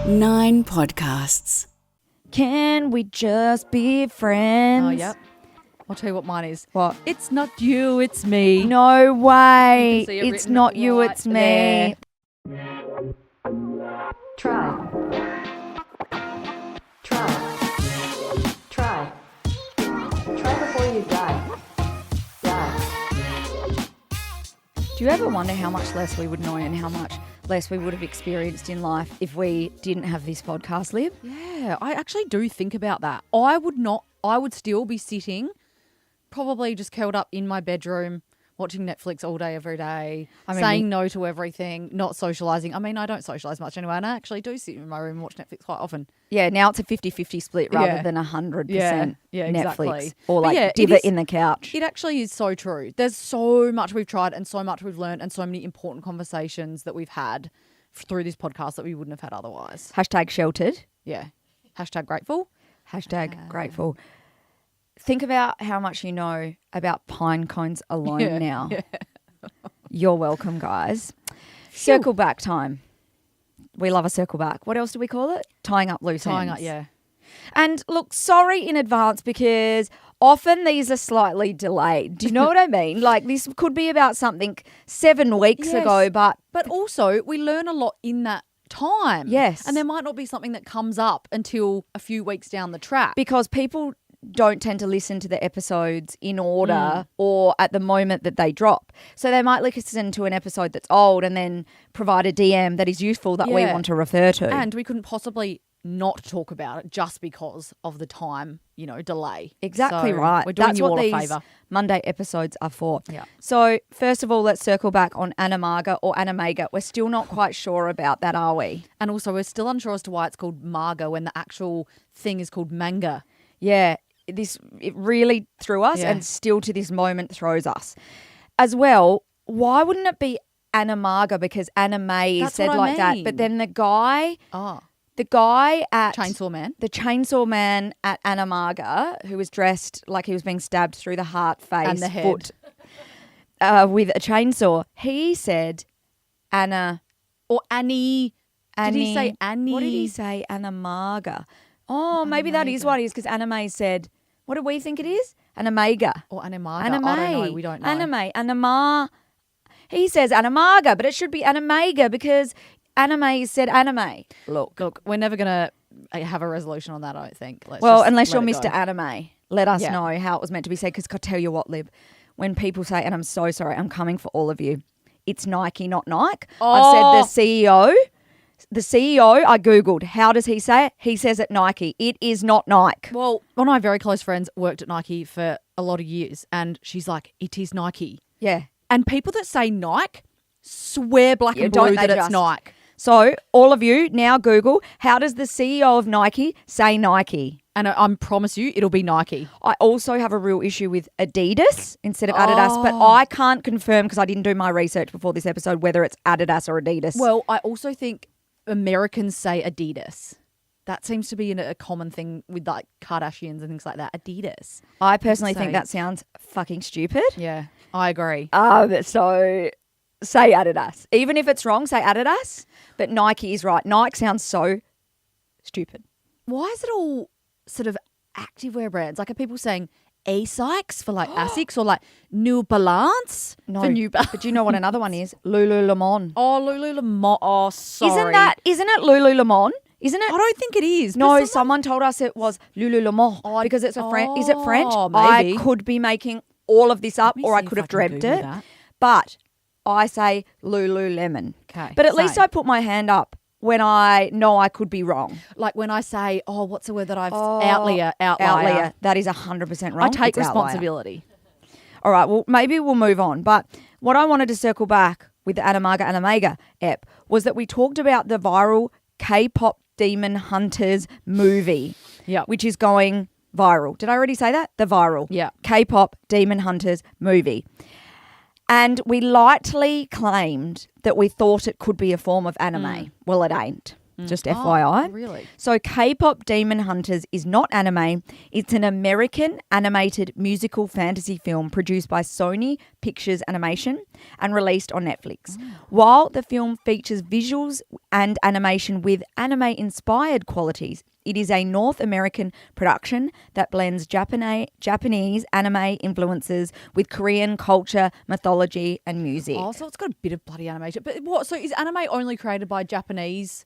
9 podcasts. Can we just be friends? Oh, yep. I'll tell you what mine is. What? It's not you, it's me. No way. You can see it It's written not you, right it's me. there. Try. Try before you die. Do you ever wonder how much less we would know and how much less we would have experienced in life if we didn't have this podcast, Lib? Yeah, I actually do think about that. I would still be sitting, probably just curled up in my bedroom, watching Netflix all day, every day, saying no to everything, not socialising. I mean, I don't socialise much anyway, and I actually do sit in my room and watch Netflix quite often. Yeah, now it's a 50-50 split rather Yeah. than 100% Yeah, Netflix. exactly. Or But like yeah, it divot is- in the couch. It actually is so true. There's so much we've tried and so much we've learned and so many important conversations that we've had through this podcast that we wouldn't have had otherwise. Hashtag sheltered. Yeah. Hashtag grateful. Hashtag grateful. Think about how much you know about pine cones alone now. Yeah. You're welcome, guys. Circle back time. We love a circle back. What else do we call it? Tying up loose Tying ends. up, yeah. And look, sorry in advance because often these are slightly delayed. Do you know what I mean? Like this could be about something 7 weeks Yes. ago, but But also, we learn a lot in that time. Yes. And there might not be something that comes up until a few weeks down the track. because people don't tend to listen to the episodes in order or at the moment that they drop. So they might listen to an episode that's old and then provide a DM that is useful that we Yeah. want to refer to. And we couldn't possibly not talk about it just because of the time, delay. Exactly So right. We're doing That's you what all these a favour. Monday episodes are for. Yeah. So first of all, let's circle back on Animaga or Animaga. We're still not quite sure about that, are we? And also, we're still unsure as to why it's called Marga when the actual thing is called manga. Yeah, it really threw us Yeah. and still to this moment throws us. As well, why wouldn't it be Animaga? Because anime is That's said what I like that. mean. But then the guy Oh. at Chainsaw Man. the chainsaw man at Animaga, who was dressed like he was being stabbed through the heart, face, And the head. foot, with a chainsaw, he said Anna. Or Annie. Did he Annie- say Annie? What did he say? Animaga. Oh, maybe that is what it is because anime said, what do we think it is? Animaga. Or Animaga. Anime. I don't know. We don't know. Anima. He says Animaga, but it should be Animaga because anime said anime. Look, we're never going to have a resolution on that, I don't think. Well, unless you're let it Mr. go. Anime, let us Yeah. know how it was meant to be said. Because I tell you what, Lib, when people say, and I'm so sorry, I'm coming for all of you, it's Nike, not Nike. I've said the CEO. The CEO, I Googled, how does he say it? He says it Nike. It is not Nike. Well, one of my very close friends worked at Nike for a lot of years, and she's like, it is Nike. Yeah. And people that say Nike swear black Yeah, and don't blue they that it's just? Nike. So all of you now Google, how does the CEO of Nike say Nike? And I promise you, it'll be Nike. I also have a real issue with Adidas instead of Adidas, but I can't confirm because I didn't do my research before this episode whether it's Adidas or Adidas. Well, I also think Americans say Adidas. That seems to be a common thing with like Kardashians and things like that. Adidas. I personally think say- that sounds fucking stupid. Yeah, I agree. So say Adidas. Even if it's wrong, say Adidas, but Nike is right. Nike sounds so stupid. Why is it all sort of activewear brands? Like, are people saying Asics for like Asics or like New Balance for New Balance? But do you know what another one is? Lululemon. Oh, Lululemon. Oh, sorry. Isn't it Lululemon? Isn't it? I don't think it is. but No, someone told us it was Lululemon because it's a French. Is it French? maybe. I could be making all of this up, Let me or I see could if have I can dreamt Google it. that. But I say Lululemon. 'Kay, But at least same. I put my hand up when I know I could be wrong. Like when I say, oh, what's the word that I've outlier. Outlier. That is 100% wrong. I take It's outlier. responsibility. All right, well, maybe we'll move on. But what I wanted to circle back with the Animaga app was that we talked about the viral K-pop Demon Hunters movie, Yep. which is going viral. Did I already say that? The viral Yeah. K-pop Demon Hunters movie. And we lightly claimed that we thought it could be a form of anime. Well, it ain't. Just FYI. Oh, really? So K-pop Demon Hunters is not anime. It's an American animated musical fantasy film produced by Sony Pictures Animation and released on Netflix. While the film features visuals and animation with anime-inspired qualities, it is a North American production that blends Japanese anime influences with Korean culture, mythology, and music. Oh, so it's got a bit of bloody animation. But what? So is anime only created by Japanese,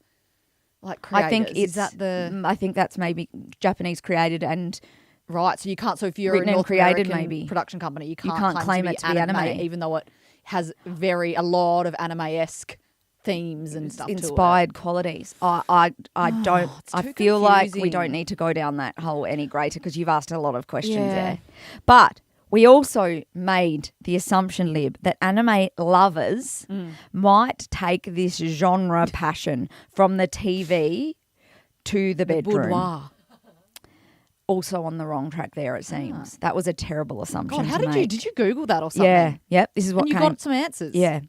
creators? I think is that the I think that's maybe Japanese created and right? So you can't. So if you're written a and North created, American maybe. production company, you can't claim it to be anime. even though it has a lot of anime-esque themes and stuff. inspired qualities. I don't. it's I too feel like we confusing. don't need to go down that hole any greater because you've asked a lot of questions Yeah. there. But we also made the assumption, Lib, that anime lovers might take this genre passion from the TV to the bedroom. Boudoir. Also on the wrong track there, it seems. That was a terrible assumption. God, how to did you? make. Did you Google that or something? Yeah. Yep. This is what And you came. got some answers. Yeah.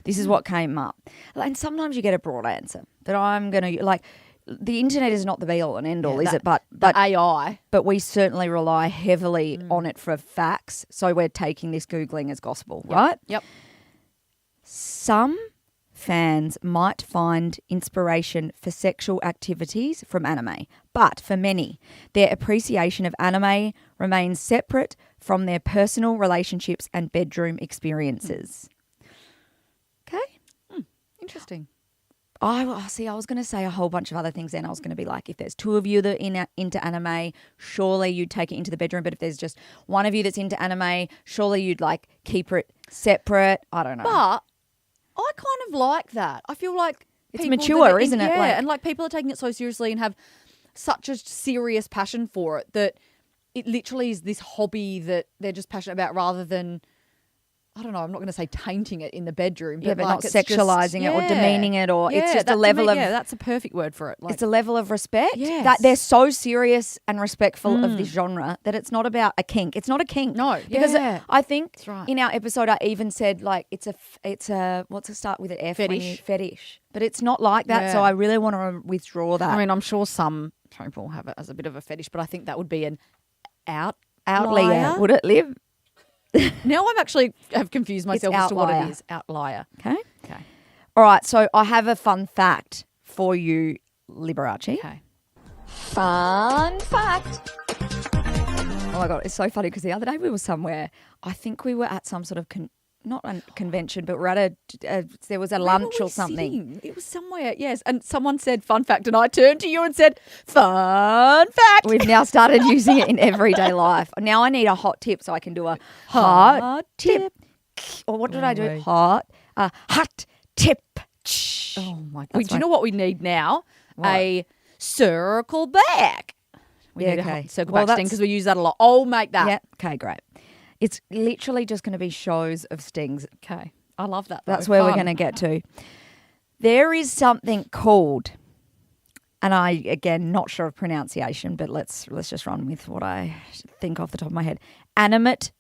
This is what came up. And sometimes you get a broad answer that I'm going to the internet is not the be all and end all, is it? But AI. but we certainly rely heavily on it for facts. So we're taking this Googling as gospel, right? Yep. Some fans might find inspiration for sexual activities from anime, but for many, their appreciation of anime remains separate from their personal relationships and bedroom experiences. Okay? Interesting. I was going to say a whole bunch of other things then. I was going to be like, if there's two of you that are into anime, surely you'd take it into the bedroom. But if there's just one of you that's into anime, surely you'd keep it separate. I don't know. But I kind of like that. I feel like It's people mature, that are isn't it? Yeah, Like- and people are taking it so seriously and have such a serious passion for it that it literally is this hobby that they're just passionate about rather than, I don't know, I'm not going to say tainting it in the bedroom. But yeah, but not it's just- sexualizing it or yeah. demeaning it, or it's Yeah, just a that- level to of me, yeah, that's a perfect word for it. it's a level of respect. Yes. That they're so serious and respectful of this genre that it's not about a kink. It's not a kink. No, because yeah. I think That's right. in our episode I even said it's a what's it start with an F? when you- Fetish. Fetish. But it's not like that. So Yeah. I really want to withdraw that. I mean, I'm sure some people have it as a bit of a fetish, but I think that would be an outlier, outlier. would it live? Now I'm actually have confused myself as to what outlier. it is. Outlier. Okay. Okay. All right. So I have a fun fact for you, Liberace. Okay. Fun fact. Oh my God, it's so funny because the other day we were somewhere. I think we were at some sort of not a convention, but we're at there was a Where lunch were or we something. sitting? It was somewhere, yes. And someone said fun fact, and I turned to you and said, fun fact. We've now started using it in everyday life. Now I need a hot tip so I can do a hot tip. Or what did I do? way. Hot tip. Oh my God. That's Do you know what we need now? What? A circle back. We Yeah, need okay. a hot circle Well, back sting that's- because we use that a lot. I'll make that. Yeah. Okay, great. It's literally just going to be shows of stings. Okay. I love that. Though. That's where we're Fun. going to get to. There is something called, and I again not sure of pronunciation, but let's just run with what I think off the top of my head. Animate,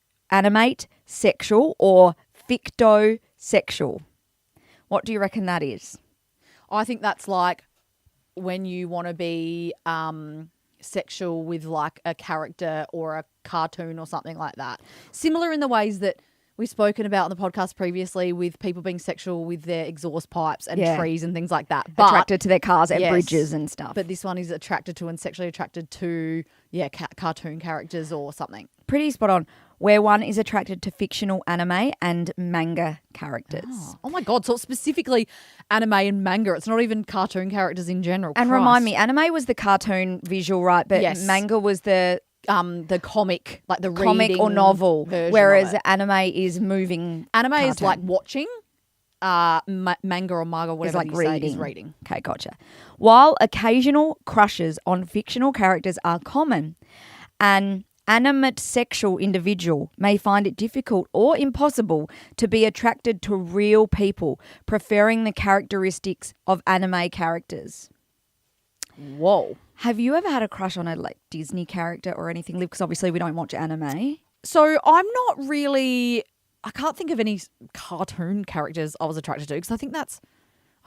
sexual, or fictosexual. What do you reckon that is? I think that's like when you want to be sexual with like a character or a cartoon or something like that. Similar in the ways that we've spoken about on the podcast previously with people being sexual with their exhaust pipes and Yeah. trees and things like that. But, Attracted to their cars at Yes. bridges and stuff. but this one is attracted to and sexually attracted to, cartoon characters or something. Pretty spot on. Where one is attracted to fictional anime and manga characters. Oh my God. So it's specifically anime and manga. It's not even cartoon characters in general. And Christ. remind me, anime was the cartoon visual, right? But Yes. manga was the comic, like the comic or reading novel, version whereas of it. anime is moving. Anime is cartoon. like watching. Manga or manga, Is whatever like you say, reading. is reading. Okay, gotcha. While occasional crushes on fictional characters are common, an animate sexual individual may find it difficult or impossible to be attracted to real people, preferring the characteristics of anime characters. Whoa. Have you ever had a crush on a Disney character or anything? Because obviously we don't watch anime. So I'm not really. I can't think of any cartoon characters I was attracted to because I think that's.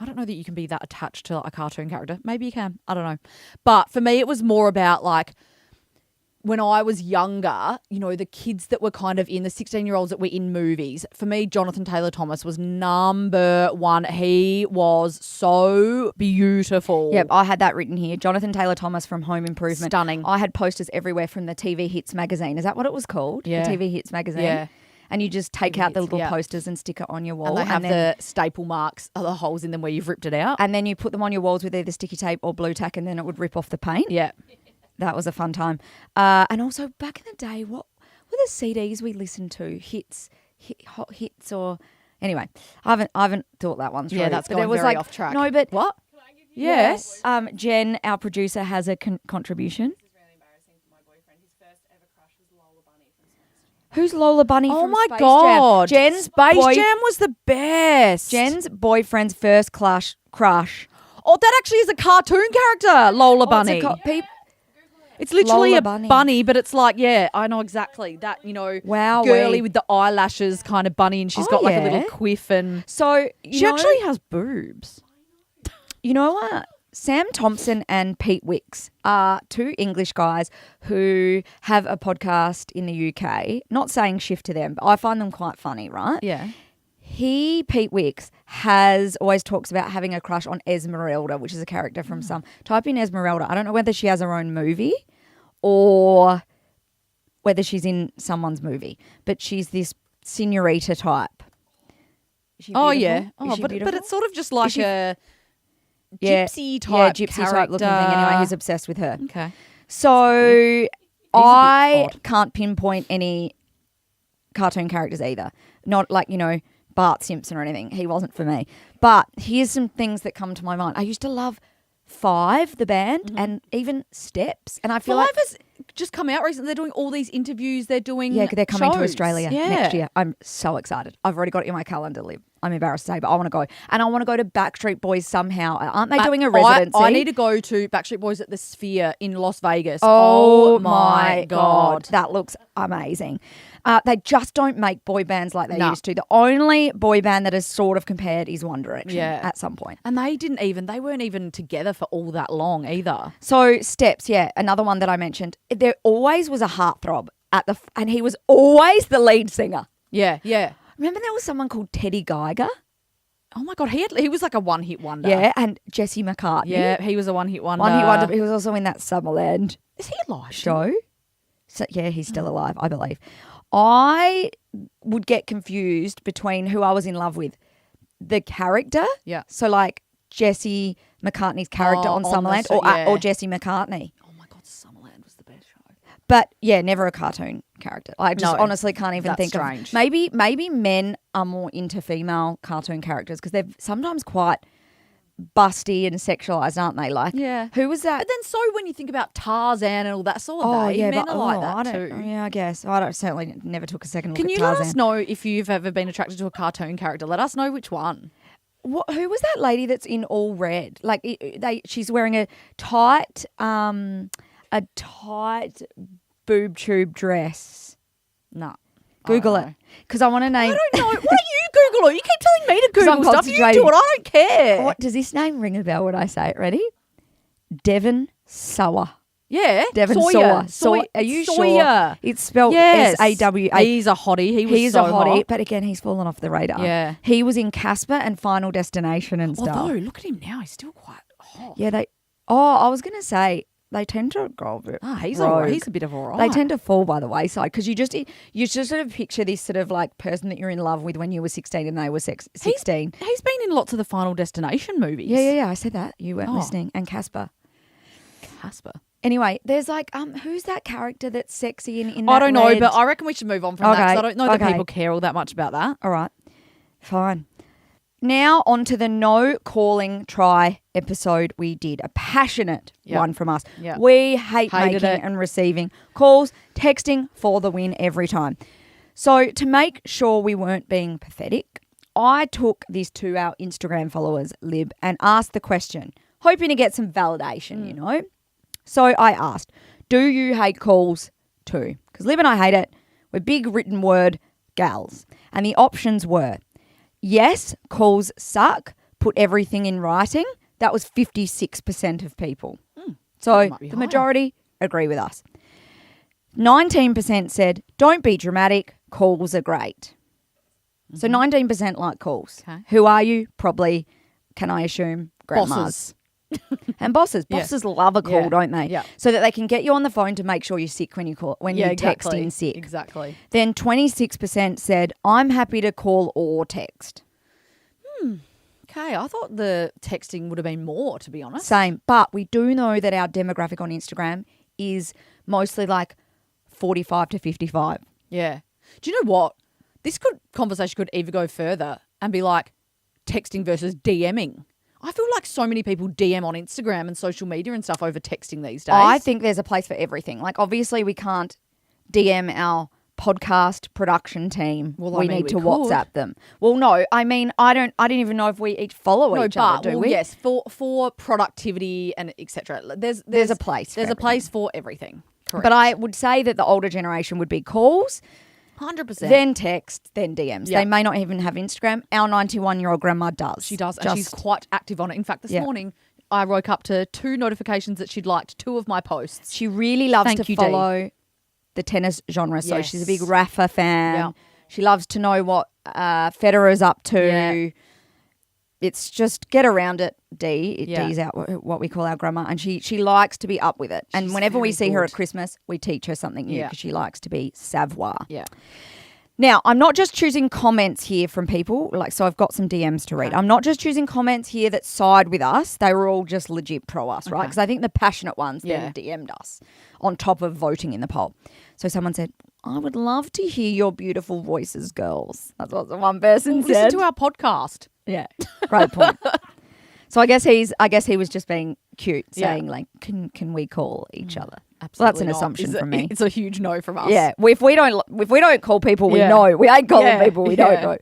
I don't know that you can be that attached to a cartoon character. Maybe you can. I don't know. But for me, it was more about like when I was younger, you know, the kids that were kind of in the 16-year-olds that were in movies. For me, Jonathan Taylor Thomas was number one. He was so beautiful. Yep, I had that written here. Jonathan Taylor Thomas from Home Improvement. Stunning. I had posters everywhere from the TV Hits magazine. Is that what it was called? Yeah. The TV Hits magazine? Yeah. And you just take out the Hits, little yeah. posters and stick it on your wall. And they have then, the staple marks, the holes in them where you've ripped it out. and then you put them on your walls with either sticky tape or blue tack, and then it would rip off the paint. Yeah. That was a fun time. And also back in the day, what were the CDs we listened to? Hot hits or anyway, I haven't thought that one through. Yeah, that's But going it was very like, off track. No, but What? Yes. Jen, our producer, has a contribution. Who's Lola Bunny Oh from my Space God. Jam? Jen's Space Jam was the best. Jen's boyfriend's first crush. Oh, that actually is a cartoon character, Lola Bunny. It's literally Lola a Bunny. bunny, but it's like, yeah, I know exactly that, you know, Wow, girly with the eyelashes kind of bunny, and she's got like a little quiff, and So she actually has boobs. You know what? Sam Thompson and Pete Wicks are two English guys who have a podcast in the UK. Not saying shift to them, but I find them quite funny, right? Yeah. Pete Wicks, always talks about having a crush on Esmeralda, which is a character from some. Type in Esmeralda. I don't know whether she has her own movie or whether she's in someone's movie, but she's this senorita type. Is she Oh, beautiful? yeah. Is Oh, she but beautiful? it's sort of just like she- a gypsy type gypsy character. type looking thing. Anyway, he's obsessed with her. Okay. So I odd. can't pinpoint any cartoon characters either. Not like, you know, Bart Simpson or anything. He wasn't for me. But here's some things that come to my mind. I used to love Five, the band, and even Steps. And I feel Five like has just come out recently. They're doing all these interviews. They're doing they're coming to shows. Australia Yeah. next year. I'm so excited. I've already got it in my calendar, Liv. I'm embarrassed to say, but I want to go. And I want to go to Backstreet Boys somehow. Aren't they doing a residency? I need to go to Backstreet Boys at the Sphere in Las Vegas. Oh my God. That looks amazing. They just don't make boy bands like they No. used to. The only boy band that is sort of compared is One Direction at some point. And they weren't even together for all that long either. So Steps, another one that I mentioned. There always was a heartthrob and he was always the lead singer. Yeah, yeah. Remember there was someone called Teddy Geiger? Oh my God, he was like a one-hit wonder. Yeah, and Jesse McCartney. Yeah, he was a one-hit wonder. One hit wonder. He was also in that Summerland Is he alive? show. So, yeah, he's still alive, I believe. I would get confused between who I was in love with. The character. Yeah. So like Jesse McCartney's character on on the Summerland set, yeah. or Jesse McCartney. Oh my God, Summerland was the best show. But yeah, never a cartoon character. I just No, honestly can't even that's think strange. of. Maybe men are more into female cartoon characters because they're sometimes quite busty and sexualized, aren't they? Like, Yeah. who was that? But then so when you think about Tarzan and all that sort of men are like I that don't, too. yeah, I guess I don't. Certainly never took a second look Can at you Tarzan. let us know if you've ever been attracted to a cartoon character? Let us know which one. Who was that lady that's in all red? Like she's wearing a tight boob tube dress. No. Google it because I want to name. I don't know. Why don't you Google it? You keep telling me to 'Cause I'm Google stuff. You do concentrating. it. I don't care. What does this name ring a bell when I say it? Ready? Devon Sawa. Yeah. Devon Sawyer. Sawa. Are you sure? Sawyer. It's spelled Yes. S-A-W-A. He's a hottie. He's so a hottie, hot. but again, he's fallen off the radar. Yeah. He was in Casper and Final Destination and stuff. Although, look at him now. He's still quite hot. Yeah, I was going to say they tend to go a bit He's rogue. He's a bit of all right. They tend to fall by the wayside because you just sort of picture this sort of like person that you're in love with when you were 16 and they were 16. He's been in lots of the Final Destination movies. Yeah. I said that. You weren't Oh. listening. And Casper. Casper. Anyway, there's like who's that character that's sexy in that I don't know, red- but I reckon we should move on from that because I don't know that okay. people care all that much about that. All right. Fine. Now on to the no calling try episode we did. A passionate Yep. one from us. Yep. We hate Hated making it. and receiving calls, texting for the win every time. So to make sure we weren't being pathetic, I took this to our Instagram followers, Lib, and asked the question, hoping to get some validation, you know. So I asked, do you hate calls too? Because Lib and I hate it. We're big written word gals. And the options were, yes, calls suck, put everything in writing. That was 56% of people. So might be the higher. majority agree with us. 19% said, don't be dramatic, calls are great. So 19% like calls. Okay. Who are you? Probably, can I assume, grandmas. And bosses. Yeah. Bosses love a call, Yeah. don't they? Yeah. So that they can get you on the phone to make sure you're sick when you call, when you text exactly. in sick. Exactly. Then 26% said, I'm happy to call or text. Okay, I thought the texting would have been more, to be honest. Same. But we do know that our demographic on Instagram is mostly like 45 to 55. Yeah. Do you know what? This conversation could even go further and be like texting versus DMing. I feel like so many people DM on Instagram and social media and stuff over texting these days. I think there's a place for everything. Like, obviously, we can't DM our podcast production team. Well, we I mean, need we to could. WhatsApp them. Well, no, I mean, I didn't even know if we each follow each other, do we? Yes, for productivity and etc. There's a place for There's a everything. place for everything. Correct. But I would say that the older generation would be calls, 100%. then text, then DMs. Yeah. They may not even have Instagram. Our 91-year-old grandma does. She does, and she's quite active on it. In fact, this Yeah. morning I woke up to 2 notifications that she'd liked 2 of my posts. She really loves Thank to you, Dee. follow the tennis genre. So she's a big Yes. Rafa fan. Yeah. She loves to know what Federer's up to. Yeah. It's just get around it, Dee. Yeah. Dee's what we call our grandma. And she likes to be up with it. And She's whenever we very see her good. at Christmas, we teach her something new Yeah. because she likes to be savoir. Yeah. Now, I'm not just choosing comments here from people. So I've got some DMs to read. Okay. I'm not just choosing comments here that side with us. They were all just legit pro us, right? Okay. Because I think the passionate ones Yeah. then DM'd us on top of voting in the poll. So someone said, I would love to hear your beautiful voices, girls. That's what the one person Listen said. to our podcast. Yeah, great point. So I guess he was just being cute, Yeah. saying like, can we call each other? Absolutely Well, that's an not. assumption from me. It's a huge no from us. Yeah, well, if we don't call people we Yeah. know, we ain't calling Yeah, people we yeah. don't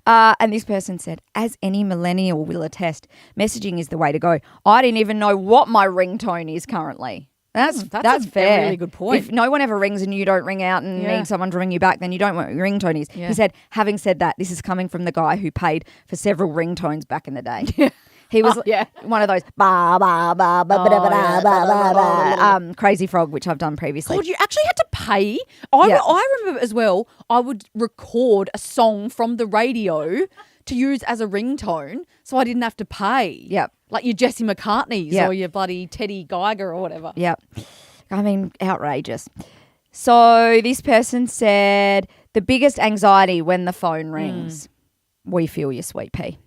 know. And this person said, as any millennial will attest, messaging is the way to go. I didn't even know what my ringtone is currently. That's That's a fair. really good point. If no one ever rings and you don't ring out and Yeah. need someone to ring you back, then you don't know what your ringtone is. Yeah. He said, having said that, this is coming from the guy who paid for several ringtones back in the day. He was yeah. one of those ba ba ba ba ba ba yeah. ba ba ba Crazy Frog, which I've done previously. God, you actually had to pay. Yeah. I remember as well, I would record a song from the radio to use as a ringtone so I didn't have to pay. Yep. Like your Jesse McCartney's Yep. or your bloody Teddy Geiger or whatever. Yep. I mean, outrageous. So this person said, the biggest anxiety when the phone rings. We feel you, sweet pea.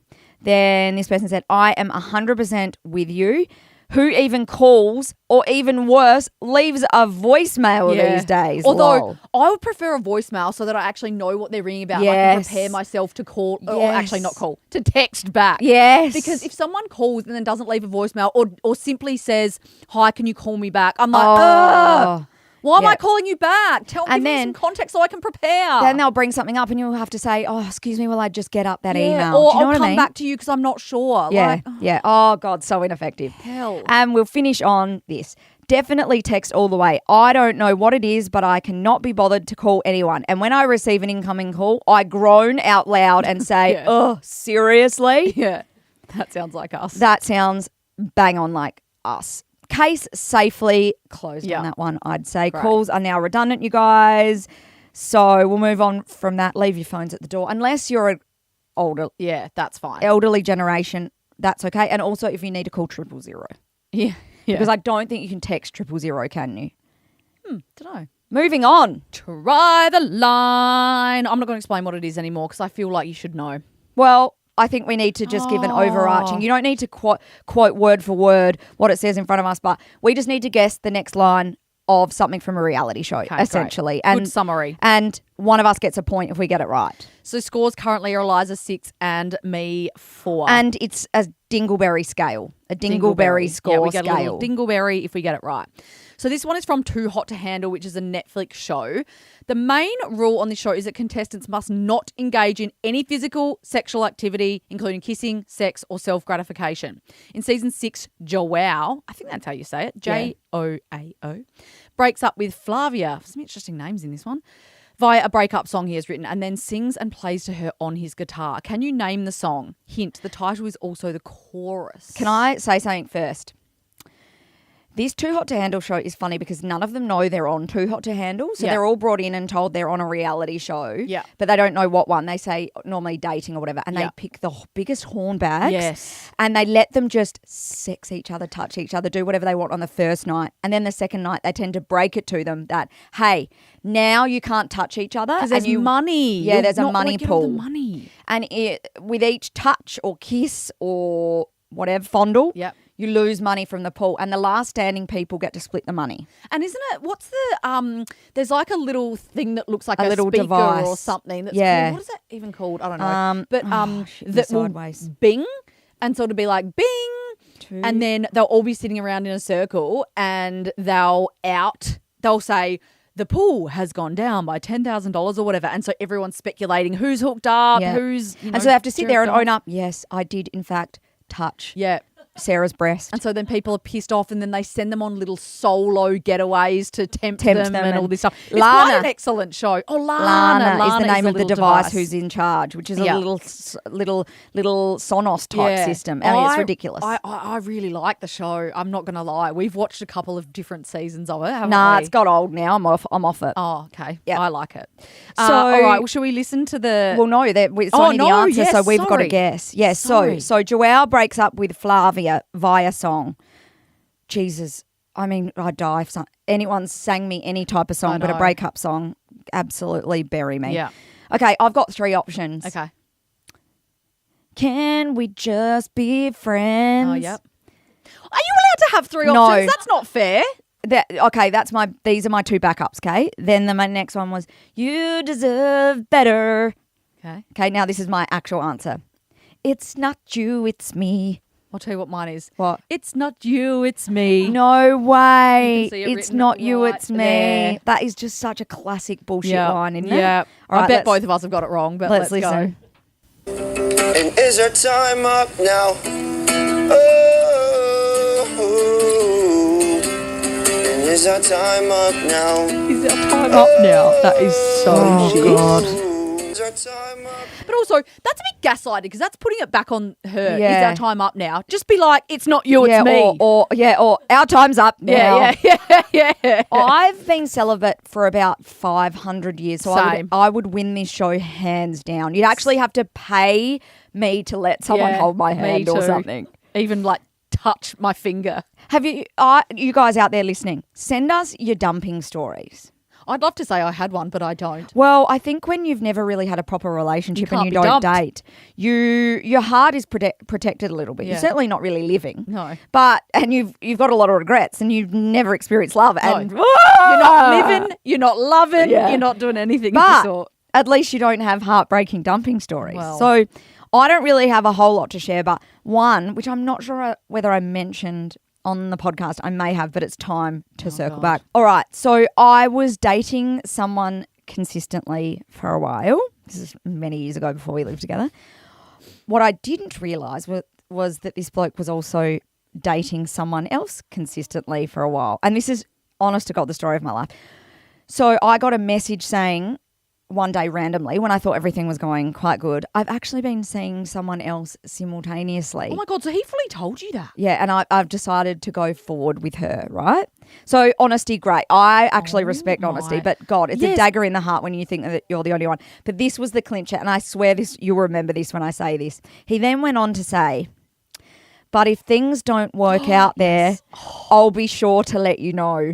Then this person said, I am 100% with you. Who even calls or even worse, leaves a voicemail these days? Although Lol. I would prefer a voicemail so that I actually know what they're ringing about. And I can Yes. prepare myself to call, or Yes. actually not call, to text back. Yes. Because if someone calls and then doesn't leave a voicemail or simply says, hi, can you call me back? I'm like, ugh. Why am Yeah. I calling you back? Give me then- some context so I can prepare. Then they'll bring something up and you'll have to say, oh, excuse me, will I just get up that email? Or Do you know I'll what come I mean? back to you because I'm not sure. Yeah, Like, yeah. Oh, God, so ineffective. hell. And we'll finish on this. Definitely text all the way. I don't know what it is, but I cannot be bothered to call anyone. And when I receive an incoming call, I groan out loud and say, Yeah. oh, seriously? Yeah. That sounds like us. That sounds bang on like us. Case safely closed Yeah. on that one, I'd say. Great. Calls are now redundant, you guys. So we'll move on from that. Leave your phones at the door. Unless you're an older, Yeah, that's fine. elderly generation, that's okay. And also if you need to call 000. Yeah. Because I don't think you can text 000, can you? don't know. Moving on. Try the line. I'm not going to explain what it is anymore because I feel like you should know. Well, I think we need to just give an overarching. You don't need to quote word for word what it says in front of us, but we just need to guess the next line of something from a reality show, Okay, essentially. great. Good summary. And one of us gets a point if we get it right. So scores currently are Eliza 6 and me 4. And it's a dingleberry scale, a dingleberry score Yeah, we get a scale. little dingleberry if we get it right. So this one is from Too Hot to Handle, which is a Netflix show. The main rule on this show is that contestants must not engage in any physical, sexual activity, including kissing, sex, or self-gratification. In season 6, Joao, I think that's how you say it, Joao, breaks up with Flavia. Some interesting names in this one. via a breakup song he has written, and then sings and plays to her on his guitar. Can you name the song? Hint, the title is also the chorus. Can I say something first? This Too Hot to Handle show is funny because none of them know they're on Too Hot to Handle. So they're all brought in and told they're on a reality show. Yeah. But they don't know what one. They say normally dating or whatever. And they pick the biggest horn bags. Yes. And they let them just sex each other, touch each other, do whatever they want on the first night. And then the second night they tend to break it to them that, hey, now you can't touch each other. Because there's money. Yeah, there's a money pool. The money. And with each touch or kiss or whatever, fondle, you lose money from the pool, and the last standing people get to split the money. And isn't it? What's the there's like a little thing that looks like a little speaker device or something. That's called, what is that even called? I don't know. But that will sideways. bing and sort of be like bing, and then they'll all be sitting around in a circle, and they'll say, the pool has gone down by $10,000 or whatever. And so everyone's speculating who's hooked up, who's, and so they have to sit there and own up, yes, I did in fact touch Sarah's breast. And so then people are pissed off, and then they send them on little solo getaways to tempt them and all this stuff. It's quite an excellent show. Oh, Lana is the name of the device who's in charge, which is a little Sonos type system. I mean, it's ridiculous. I really like the show. I'm not going to lie. We've watched a couple of different seasons of it, haven't we? It's got old now. I'm off it. Oh, okay. Yep. I like it. So, all right. Well, shall we listen to the... Well, no, it's only the answer, yes, so we've got to guess. Yes, so Joelle breaks up with Flavia via song. Jesus, I mean, I'd die if anyone sang me any type of song, but a breakup song, absolutely bury me. Yeah. Okay, I've got 3 options. Okay. Can we just be friends? Oh, yep. Are you allowed to have 3 options? No. That's not fair. These are my 2 backups, okay? Then my next one was, you deserve better. Okay, now this is my actual answer. It's not you, it's me. I'll tell you what mine is. What? It's not you, it's me. No way. You can see it It's written not you, right it's me. there. That is just such a classic bullshit line, isn't it? Yeah. All right, I bet both of us have got it wrong, but let's listen. go. And is our time up now? And is our time up now? Is our time up now? That is so shit. God. Is our time up? But also, that's a bit gaslighting because that's putting it back on her. Yeah. Is our time up now? Just be like, it's not you, it's me. Or our time's up now. Yeah. I've been celibate for about 500 years, so Same. I would win this show hands down. You'd actually have to pay me to let someone hold my hand or something. Even like touch my finger. Have you guys out there listening, send us your dumping stories. I'd love to say I had one, but I don't. Well, I think when you've never really had a proper relationship and you don't date, your heart is protected a little bit. Yeah. You're certainly not really living. No. And you've got a lot of regrets and you've never experienced love. No. And You're not living, you're not loving, Yeah. you're not doing anything of But the sort. at least you don't have heartbreaking dumping stories. Well. So I don't really have a whole lot to share, but one, which I'm not sure whether I mentioned on the podcast, I may have, but it's time to circle back. All right. So I was dating someone consistently for a while. This is many years ago before we lived together. What I didn't realise was that this bloke was also dating someone else consistently for a while. And this is, honest to God, the story of my life. So I got a message saying one day randomly when I thought everything was going quite good, I've actually been seeing someone else simultaneously. Oh my God, so he fully told you that? Yeah, and I've decided to go forward with her, right? So honesty, great. I actually respect honesty, but God, it's a dagger in the heart when you think that you're the only one. But this was the clincher, and I swear you'll remember this when I say this. He then went on to say, but if things don't work out there, I'll be sure to let you know.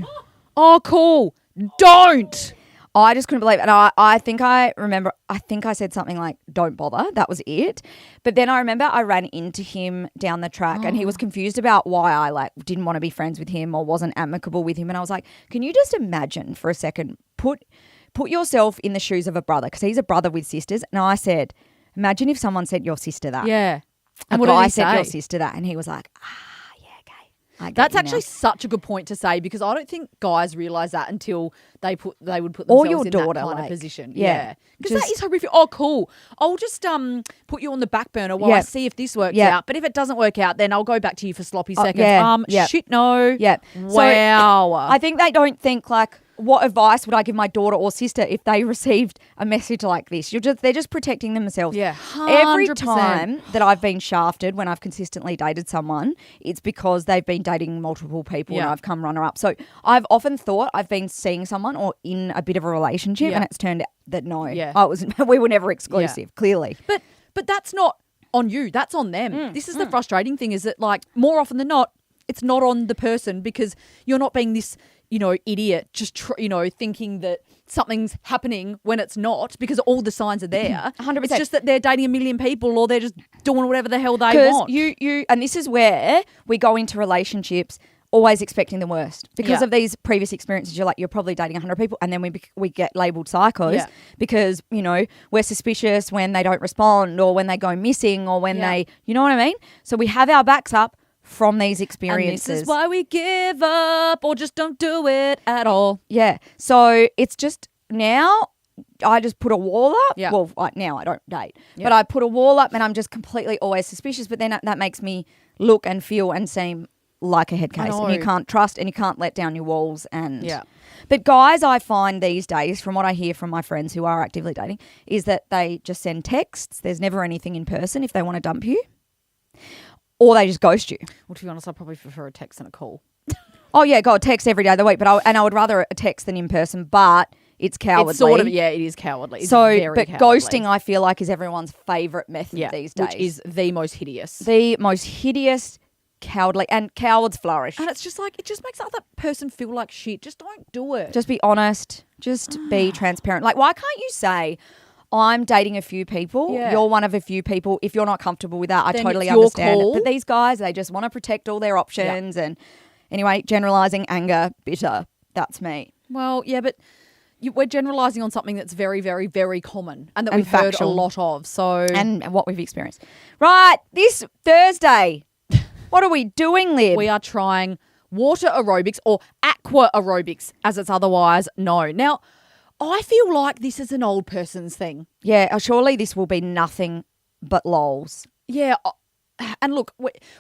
Oh, cool. Don't. I just couldn't believe it. And I think I said something like, don't bother. That was it. But then I remember I ran into him down the track and he was confused about why I didn't want to be friends with him or wasn't amicable with him. And I was like, can you just imagine for a second, put yourself in the shoes of a brother, because he's a brother with sisters. And I said, imagine if someone sent your sister that. Yeah. And what guy sent your sister that. And he was like, that's actually such a good point to say, because I don't think guys realise that until they would put themselves or your in daughter, that kind of position. Yeah. Because that is horrific. Oh, cool. I'll just put you on the back burner while I see if this works out. But if it doesn't work out, then I'll go back to you for sloppy seconds. Shit, no. Yeah. Wow. So I think they don't think what advice would I give my daughter or sister if they received a message like this? They're just protecting themselves. Yeah, Every 100%. time that I've been shafted when I've consistently dated someone, it's because they've been dating multiple people and Yeah. I've come runner up. So I've often thought I've been seeing someone or in a bit of a relationship, Yeah. and it's turned out that no, Yeah. we were never exclusive. Clearly, But that's not on you. That's on them. This is the frustrating thing, is that like more often than not, it's not on the person, because you're not being this, idiot, just, thinking that something's happening when it's not, because all the signs are there. 100%. It's just that they're dating a million people, or they're just doing whatever the hell they because want. you, and this is where we go into relationships always expecting the worst because Yeah. of these previous experiences. You're probably dating 100 people, and then we get labelled psychos Yeah. because we're suspicious when they don't respond or when they go missing or when they, you know what I mean? So we have our backs up from these experiences. And this is why we give up or just don't do it at all. Yeah. So it's just now I just put a wall up. Yeah. Well, now I don't date, Yeah. but I put a wall up and I'm just completely always suspicious. But then that makes me look and feel and seem like a head case, and you know. can't trust and you can't let down your walls. And Yeah. But guys, I find these days, from what I hear from my friends who are actively dating, is that they just send texts. There's never anything in person if they want to dump you, or they just ghost you. Well, to be honest, I probably prefer a text than a call. Oh yeah, God, text every day of the week, but I would rather a text than in person. But it's cowardly. It's sort of, it is cowardly. It's So, very but cowardly. ghosting, I feel like, is everyone's favourite method these days. which is the most hideous. the most hideous, cowardly, and cowards flourish. And it's just like, it just makes the other person feel like shit. Just don't do it. Just be honest. Just be transparent. Like, why can't you say, I'm dating a few people. Yeah. You're one of a few people. If you're not comfortable with that, I Then totally it's your understand it. call. But these guys, they just want to protect all their options. And anyway, generalising, anger, bitter. That's me. Well, yeah, but we're generalising on something that's very, very, very common and that And we've heard a factual. lot of. So And what we've experienced. Right, this Thursday, what are we doing, Lib? we are trying water aerobics, or aqua aerobics as it's otherwise known. Now, I feel like this is an old person's thing. Yeah, surely this will be nothing but lols. Yeah. And look,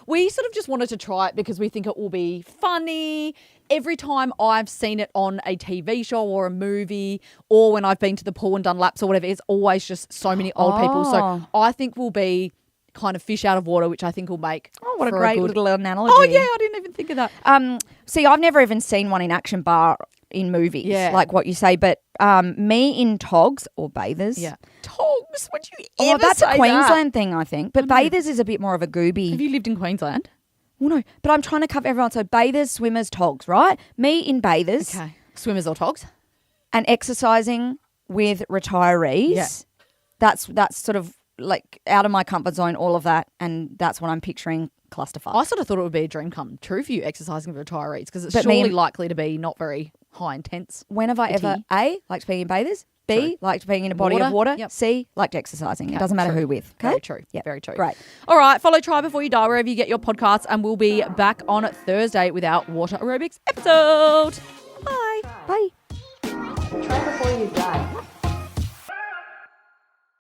we sort of just wanted to try it because we think it will be funny. Every time I've seen it on a TV show or a movie, or when I've been to the pool and done laps or whatever, it's always just so many old people. So I think we'll be kind of fish out of water, which I think will make What a for great good... little analogy. Oh, yeah, I didn't even think of that. See, I've never even seen one in action bar in movies, Yeah. like what you say, but me in togs or bathers. Yeah. Togs, would you Oh, ever that's say a Queensland thing, I think. But know. bathers is a bit more of a gooby. Have you lived in Queensland? Well, no, but I'm trying to cover everyone. So bathers, swimmers, togs, right? Me in bathers Okay. Swimmers or togs? and exercising with retirees. Yeah. That's sort of like out of my comfort zone, all of that. And that's what I'm picturing, clusterfuck. I sort of thought it would be a dream come true for you, exercising with retirees, because it's But me surely and- likely to be not very high intense. When have I ever, Fatigue. A, liked being in bathers, B, liked being in a body of water, Yep. C, liked exercising. It Okay, doesn't matter true. who with. Okay? Very true. Yep. Very true. Great. All right. Follow Try Before You Die wherever you get your podcasts, and we'll be back on Thursday with our water aerobics episode. Bye. Bye. Try before you die.